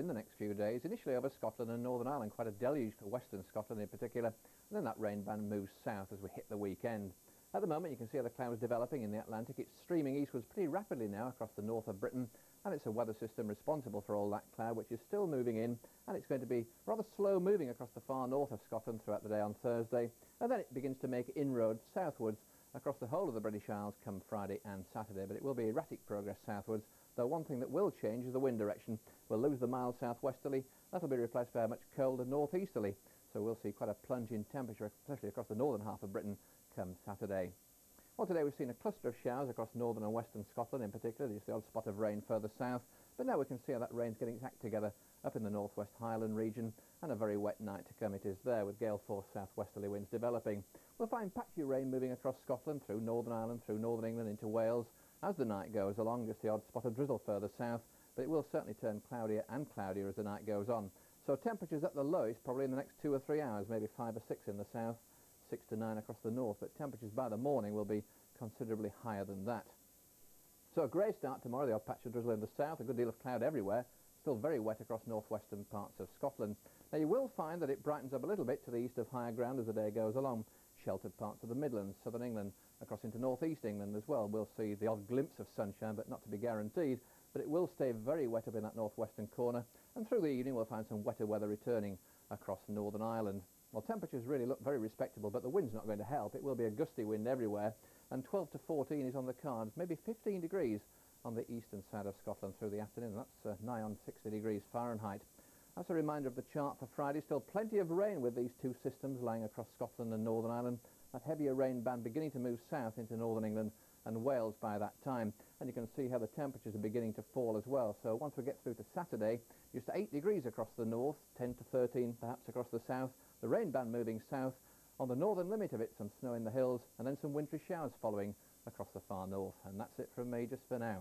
in the next few days, initially over Scotland and Northern Ireland, quite a deluge for western Scotland in particular, and then that rain band moves south as we hit the weekend. At the moment you can see how the clouds developing in the Atlantic. It's streaming eastwards pretty rapidly now across the north of Britain, and it's a weather system responsible for all that cloud, which is still moving in, and it's going to be rather slow moving across the far north of Scotland throughout the day on Thursday, and then it begins to make inroads southwards across the whole of the British Isles come Friday and Saturday. But it will be erratic progress southwards, though one thing that will change is the wind direction. We'll lose the mild southwesterly. That'll be replaced by a much colder northeasterly, so we'll see quite a plunge in temperature, especially across the northern half of Britain come Saturday. Well, today we've seen a cluster of showers across northern and western Scotland in particular, just the odd spot of rain further south, but now we can see how that rain's getting its act together up in the northwest Highland region, and a very wet night to come it is there, with gale force southwesterly winds developing. We'll find patchy rain moving across Scotland, through Northern Ireland, through northern England into Wales as the night goes along, just the odd spot of drizzle further south, but it will certainly turn cloudier and cloudier as the night goes on. So temperatures at the lowest probably in the next 2 or 3 hours, maybe 5 or 6 in the south, 6 to 9 across the north, but temperatures by the morning will be considerably higher than that. So a grey start tomorrow, the odd patch of drizzle in the south, a good deal of cloud everywhere, still very wet across northwestern parts of Scotland. Now you will find that it brightens up a little bit to the east of higher ground as the day goes along. Sheltered parts of the Midlands, southern England, across into northeast England as well. We'll see the odd glimpse of sunshine, but not to be guaranteed, but it will stay very wet up in that northwestern corner, and through the evening we'll find some wetter weather returning across Northern Ireland. Well, temperatures really look very respectable, but the wind's not going to help. It will be a gusty wind everywhere, and 12 to 14 is on the cards, maybe 15 degrees on the eastern side of Scotland through the afternoon. That's nigh on 60 degrees Fahrenheit. That's a reminder of the chart for Friday. Still plenty of rain with these two systems lying across Scotland and Northern Ireland. That heavier rain band beginning to move south into Northern England and Wales by that time. And you can see how the temperatures are beginning to fall as well. So once we get through to Saturday, just 8 degrees across the north, 10 to 13 perhaps across the south. The rain band moving south. On the northern limit of it, some snow in the hills, and then some wintry showers following across the far north. And that's it from me just for now.